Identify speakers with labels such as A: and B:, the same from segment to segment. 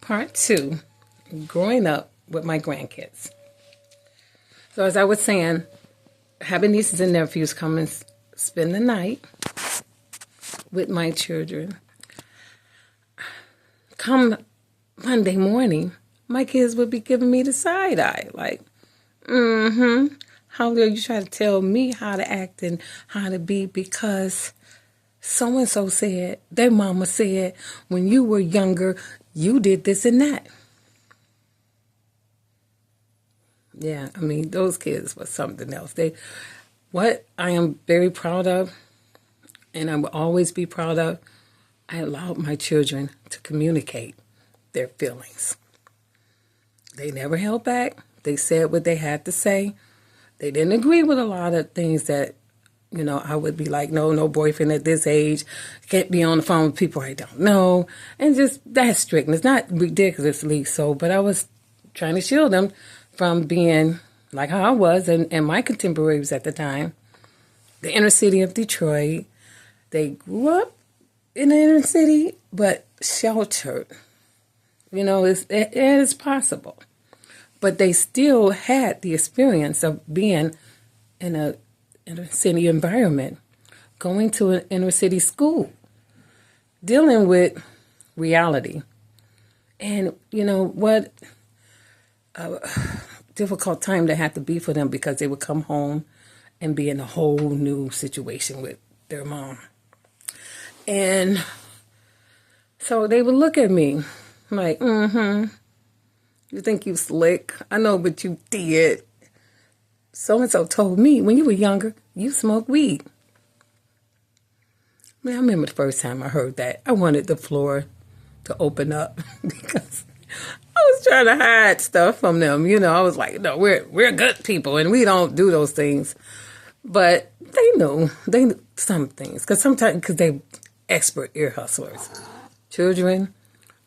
A: Part 2, growing up with my grandkids. So as I was saying, having nieces and nephews come and spend the night with my children. Come Monday morning, my kids would be giving me the side eye, like, how dare you try to tell me how to act and how to be because so-and-so said, their mama said, when you were younger, you did this and that. Yeah, I mean, those kids were something else. What I am very proud of, and I will always be proud of, I allowed my children to communicate their feelings. They never held back. They said what they had to say. They didn't agree with a lot of things that, I would be like, no boyfriend at this age, can't be on the phone with people I don't know. And just that strictness, not ridiculously so, but I was trying to shield them from being like how I was and my contemporaries at the time. The inner city of Detroit, they grew up in the inner city, but sheltered. It is possible. But they still had the experience of being in a inner city environment, going to an inner city school, dealing with reality. And what a difficult time that had to be for them because they would come home and be in a whole new situation with their mom. And so they would look at me like, you think you slick? I know what you did. So-and-so told me when you were younger, you smoked weed. Man, I remember the first time I heard that. I wanted the floor to open up because I was trying to hide stuff from them. I was like, no, we're good people and we don't do those things. But they knew some things because they're expert ear hustlers. Children,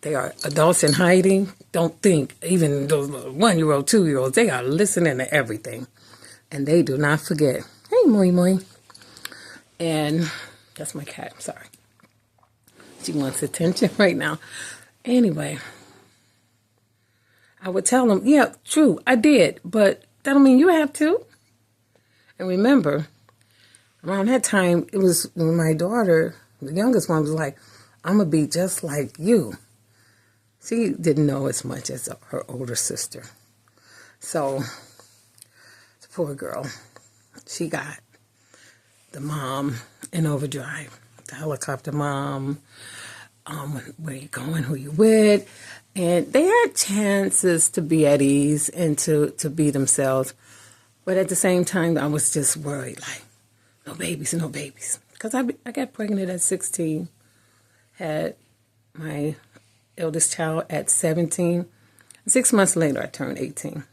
A: they are adults in hiding. Don't think, even those 1-year-old, 2-year-olds, they are listening to everything. And they do not forget. Hey, Moi Moi. And that's my cat, I'm sorry. She wants attention right now. Anyway, I would tell them, yeah, true, I did. But that don't mean you have to. And remember, around that time, it was when my daughter, the youngest one, was like, I'm going to be just like you. She didn't know as much as her older sister. So, the poor girl, she got the mom in overdrive. The helicopter mom, where you going, who you with. And they had chances to be at ease and to be themselves. But at the same time, I was just worried, like, no babies. Because I got pregnant at 16, had my eldest child at 17. 6 months later, I turned 18.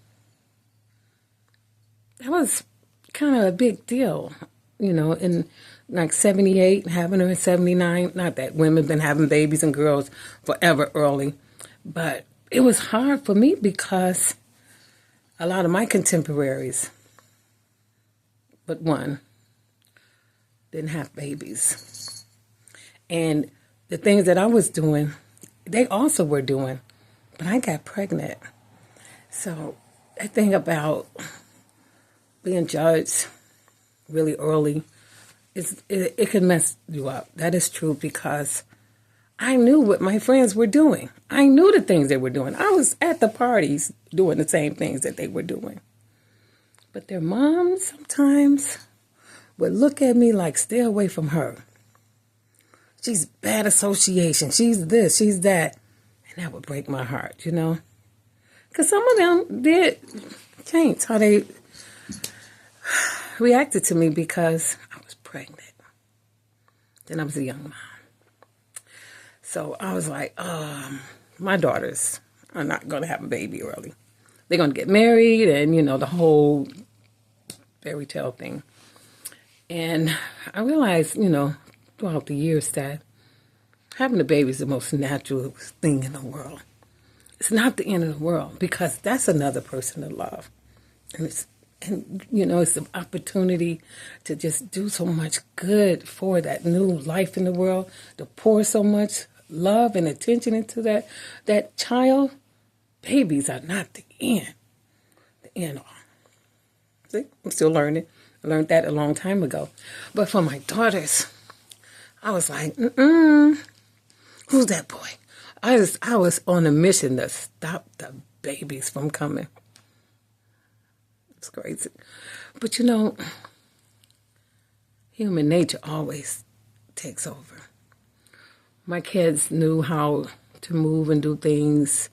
A: That was kind of a big deal, in like 78, having her in 79. Not that women been having babies and girls forever early, but it was hard for me because a lot of my contemporaries, but one, didn't have babies. And the things that I was doing, they also were doing, but I got pregnant. So that thing about being judged really early, it can mess you up. That is true because I knew what my friends were doing. I knew the things they were doing. I was at the parties doing the same things that they were doing. But their moms sometimes would look at me like, stay away from her. She's bad association. She's this, she's that. And that would break my heart, Because some of them did change how they reacted to me because I was pregnant. Then I was a young mom. So I was like, my daughters are not going to have a baby early. They're going to get married and, the whole fairy tale thing. And I realized, throughout the years that having a baby is the most natural thing in the world. It's not the end of the world because that's another person to love. And it's an opportunity to just do so much good for that new life in the world, to pour so much love and attention into that child, babies are not the end all. See, I'm still learning. I learned that a long time ago. But for my daughters, I was like, who's that boy? I was on a mission to stop the babies from coming. It's crazy. But human nature always takes over. My kids knew how to move and do things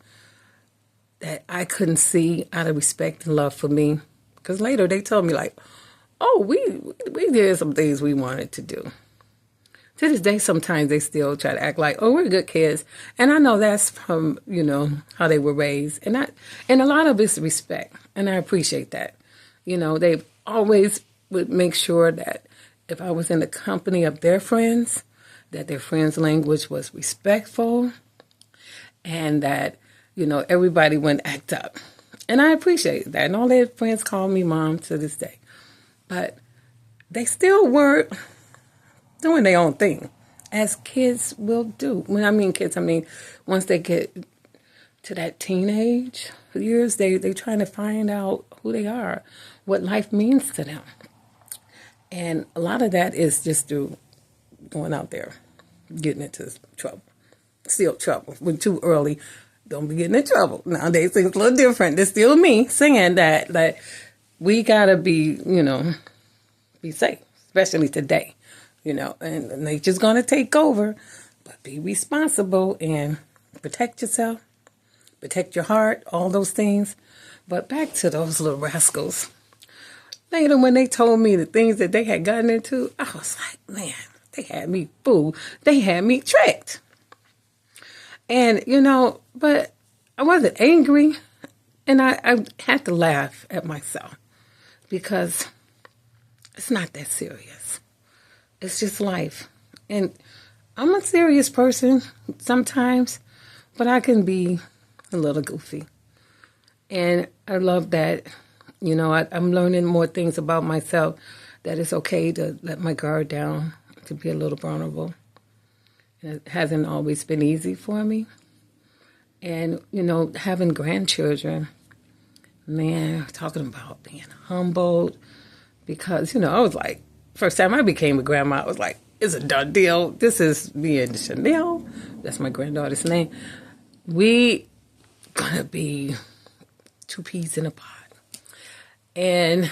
A: that I couldn't see out of respect and love for me. Because later they told me like, oh, we did some things we wanted to do. To this day, sometimes they still try to act like, oh, we're good kids. And I know that's from, how they were raised. And a lot of it's respect. And I appreciate that. They always would make sure that if I was in the company of their friends, that their friends' language was respectful and that, everybody wouldn't act up. And I appreciate that. And all their friends call me mom to this day. But they still were doing their own thing, as kids will do. When I mean kids, I mean once they get to that teenage years, they trying to find out who they are, what life means to them. And a lot of that is just through going out there, getting into trouble. Still trouble. When too early, don't be getting in trouble. Nowadays, things a little different. It's still me saying that we got to be, be safe, especially today. And nature's going to take over, but be responsible and protect yourself, protect your heart, all those things. But back to those little rascals. Later, when they told me the things that they had gotten into, I was like, man, they had me fooled. They had me tricked. And, but I wasn't angry. And I had to laugh at myself because it's not that serious. It's just life. And I'm a serious person sometimes, but I can be a little goofy. And I love that, I'm learning more things about myself, that it's okay to let my guard down, to be a little vulnerable. And it hasn't always been easy for me. And, having grandchildren, man, talking about being humbled, because, I was like, first time I became a grandma, I was like, it's a done deal. This is me and Chanel. That's my granddaughter's name. We gonna be two peas in a pod. And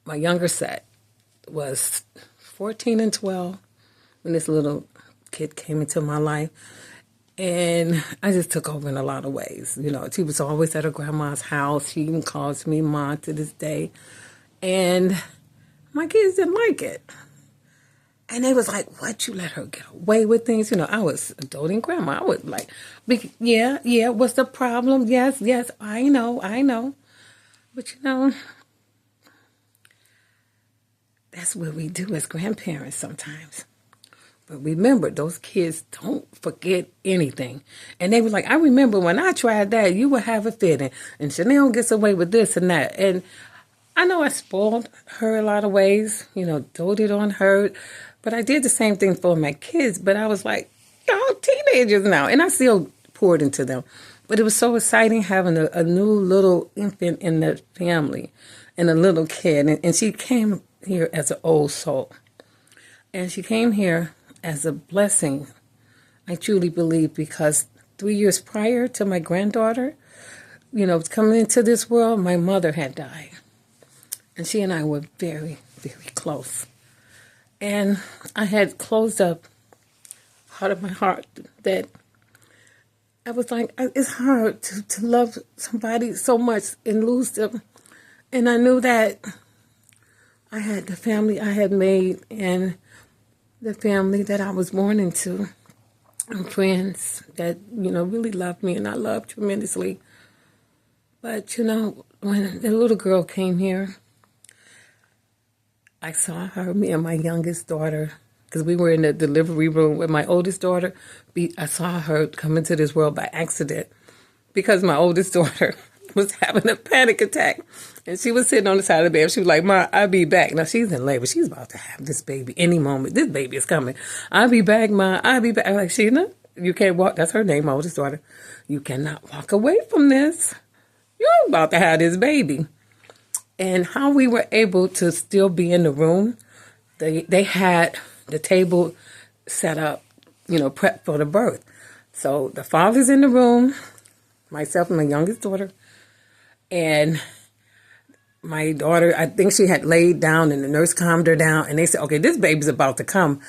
A: my younger set was 14 and 12 when this little kid came into my life. And I just took over in a lot of ways. She was always at her grandma's house. She even calls me Ma to this day. And my kids didn't like it. And they was like, what, you let her get away with things? I was a doting grandma. I was like, yeah, what's the problem? Yes, I know. But that's what we do as grandparents sometimes. But remember, those kids don't forget anything. And they were like, I remember when I tried that, you would have a fit. And Chanel gets away with this and that. And I know I spoiled her a lot of ways, doted on her. But I did the same thing for my kids. But I was like, y'all teenagers now. And I still poured into them. But it was so exciting having a new little infant in the family and a little kid. And she came here as an old soul. And she came here as a blessing, I truly believe, because 3 years prior to my granddaughter, coming into this world, my mother had died. And she and I were very, very close. And I had closed up part of my heart that I was like, it's hard to love somebody so much and lose them. And I knew that I had the family I had made and the family that I was born into and friends that, really loved me and I loved tremendously. But, when the little girl came here, I saw her, me and my youngest daughter, because we were in the delivery room with my oldest daughter. I saw her come into this world by accident because my oldest daughter was having a panic attack. And she was sitting on the side of the bed. She was like, Ma, I'll be back. Now, she's in labor. She's about to have this baby any moment. This baby is coming. I'll be back, Ma. I'll be back. I'm like, Sheena, You can't walk. That's her name, my oldest daughter. You cannot walk away from this. You're about to have this baby. And how we were able to still be in the room, they had the table set up, prepped for the birth. So the father's in the room, myself and my youngest daughter, and my daughter, I think she had laid down and the nurse calmed her down and they said, okay, this baby's about to come.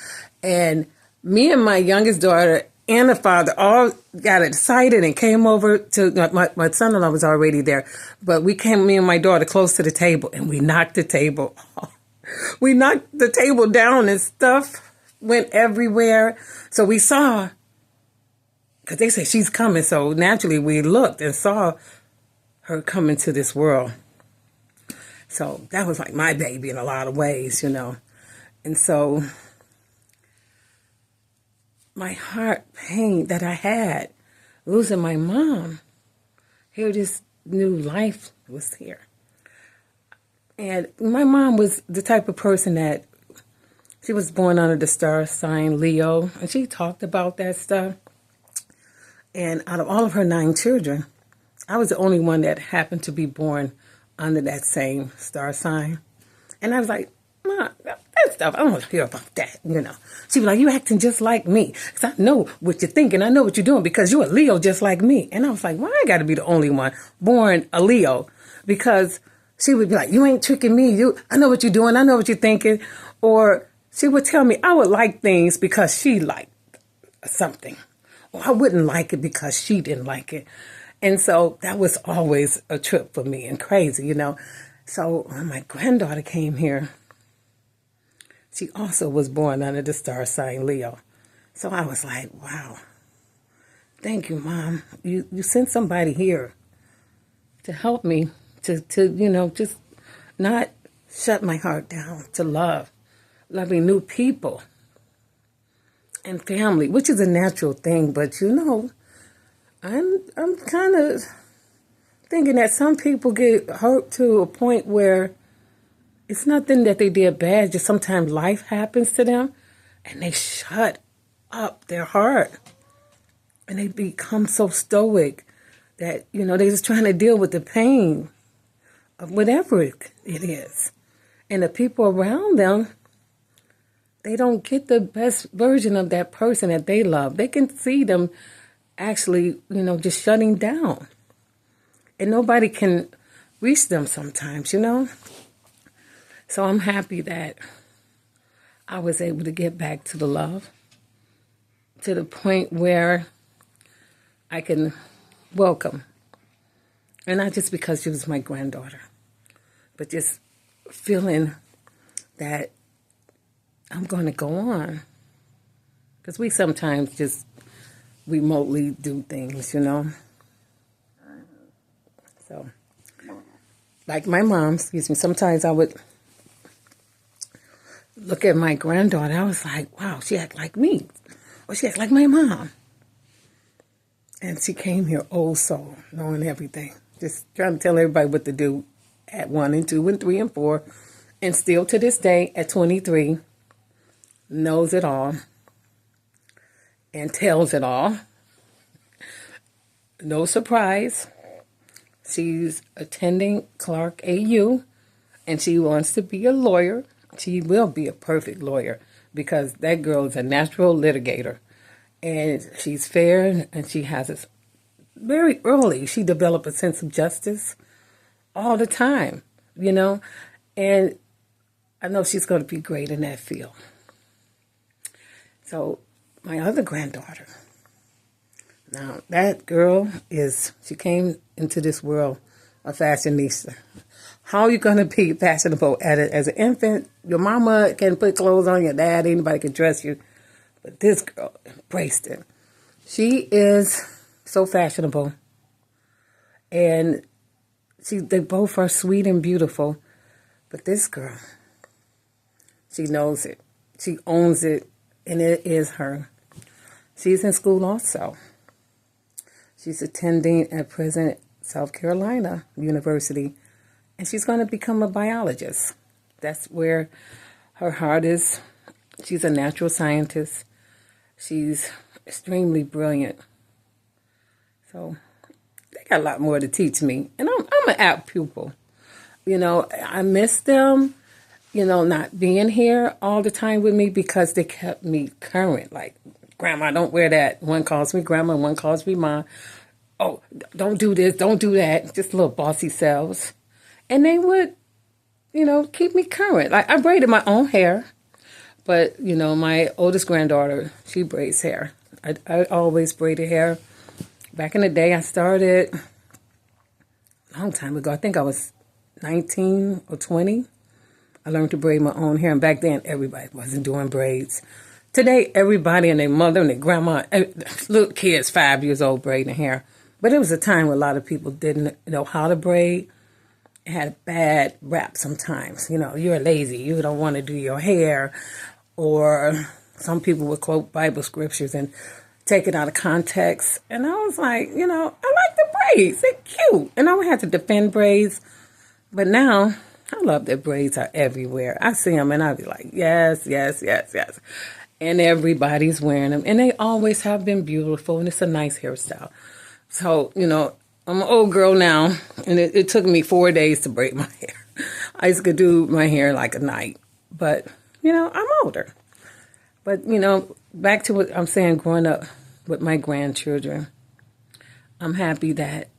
A: And me and my youngest daughter and the father all got excited and came over to, my son-in-law was already there, but me and my daughter, close to the table, and we knocked the table off. We knocked the table down and stuff went everywhere. So we saw, because they said she's coming, so naturally we looked and saw her come into this world. So that was like my baby in a lot of ways, And so my heart pain that I had losing my mom, here this new life was here. And my mom was the type of person that she was born under the star sign Leo, and she talked about that stuff. And out of all of her 9 children, I was the only one that happened to be born under that same star sign. And I was like, Mom, that stuff, I don't want to hear about that, She'd be like, you acting just like me. Because I know what you're thinking. I know what you're doing because you're a Leo just like me. And I was like, why I got to be the only one born a Leo? Because she would be like, you ain't tricking me. I know what you're doing. I know what you're thinking. Or she would tell me I would like things because she liked something. Or I wouldn't like it because she didn't like it. And so that was always a trip for me and crazy, So when my granddaughter came here, she also was born under the star sign Leo. So I was like, wow, thank you, Mom. You sent somebody here to help me to just not shut my heart down, to loving new people and family, which is a natural thing. But, I'm kind of thinking that some people get hurt to a point where it's nothing that they did bad, just sometimes life happens to them and they shut up their heart and they become so stoic that, they're just trying to deal with the pain of whatever it is. And the people around them, they don't get the best version of that person that they love. They can see them actually, just shutting down. And nobody can reach them sometimes, So I'm happy that I was able to get back to the love, to the point where I can welcome. And not just because she was my granddaughter, but just feeling that I'm going to go on. Because we sometimes just remotely do things, So, like my mom, sometimes I would look at my granddaughter. I was like, wow, she act like me. Or she act like my mom. And she came here old soul, knowing everything. Just trying to tell everybody what to do at 1 and 2 and 3 and 4. And still to this day, at 23, knows it all. And tells it all. No surprise. She's attending Clark AU, and she wants to be a lawyer. She will be a perfect lawyer because that girl is a natural litigator. And she's fair, and she has this very early. She developed a sense of justice all the time, And I know she's going to be great in that field. So my other granddaughter, now that girl she came into this world a fashionista. How are you going to be fashionable as an infant? Your mama can put clothes on, your dad, anybody can dress you. But this girl embraced it. She is so fashionable. And they both are sweet and beautiful. But this girl, she knows it. She owns it. And it is her. She's in school also. She's attending at present South Carolina University. And she's going to become a biologist. That's where her heart is. She's a natural scientist. She's extremely brilliant. So they got a lot more to teach me. And I'm an apt pupil. You know, I miss them, you know, not being here all the time with me because they kept me current. Like, Grandma, don't wear that. One calls me Grandma, one calls me Mom. Oh, don't do this, don't do that. Just little bossy selves. And they would, you know, keep me current. Like, I braided my own hair. But, you know, my oldest granddaughter, she braids hair. I always braided hair. Back in the day, I started a long time ago. I think I was 19 or 20. I learned to braid my own hair. And back then, everybody wasn't doing braids. Today, everybody and their mother and their grandma, little kids 5 years old braiding hair. But it was a time where a lot of people didn't know how to braid. It had a bad rap sometimes. You know, you're lazy. You don't want to do your hair. Or some people would quote Bible scriptures and take it out of context. And I was like, you know, I like the braids. They're cute. And I would have to defend braids. But now, I love that braids are everywhere. I see them and I be like, yes, yes, yes, yes. And everybody's wearing them. And they always have been beautiful. And it's a nice hairstyle. So, you know, I'm an old girl now. And it took me 4 days to braid my hair. I used to do my hair like a night. But, you know, I'm older. But, you know, back to what I'm saying, growing up with my grandchildren, I'm happy that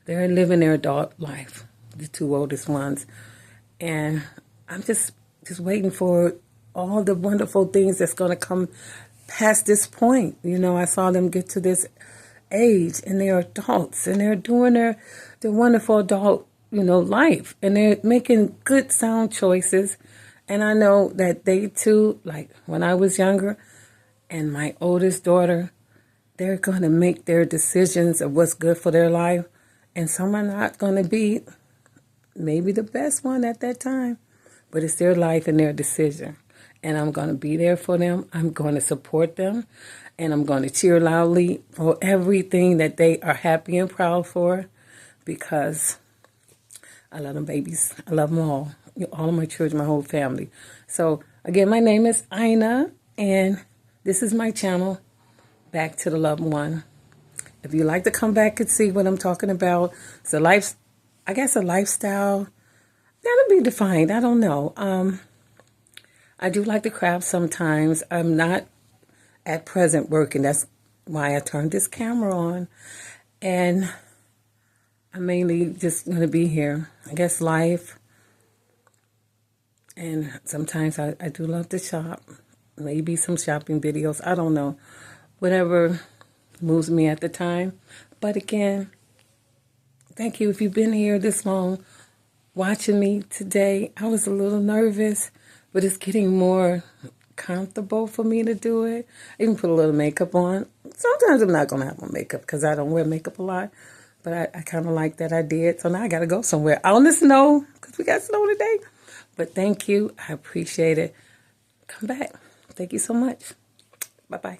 A: they're living their adult life, the two oldest ones. And I'm just waiting for all the wonderful things that's going to come past this point. You know, I saw them get to this age and they're adults and they're doing their wonderful adult, you know, life. And they're making good, sound choices. And I know that they too, like when I was younger and my oldest daughter, they're going to make their decisions of what's good for their life. And some are not going to be maybe the best one at that time, but it's their life and their decision. And I'm going to be there for them. I'm going to support them. And I'm going to cheer loudly for everything that they are happy and proud for because I love them babies. I love them all. All of my children, my whole family. So, again, my name is Ina, and this is my channel, Back to the Loved One. If you'd like to come back and see what I'm talking about, it's a lifestyle. That'll be defined. I don't know. I do like to craft sometimes. I'm not at present working. That's why I turned this camera on. And I'm mainly just going to be here. I guess life. And sometimes I do love to shop. Maybe some shopping videos. I don't know. Whatever moves me at the time. But again, thank you if you've been here this long watching me today. I was a little nervous, but it's getting more comfortable for me to do it. I even put a little makeup on. Sometimes I'm not going to have my makeup because I don't wear makeup a lot. But I kind of like that I did. So now I got to go somewhere out in the snow because we got snow today. But thank you. I appreciate it. Come back. Thank you so much. Bye-bye.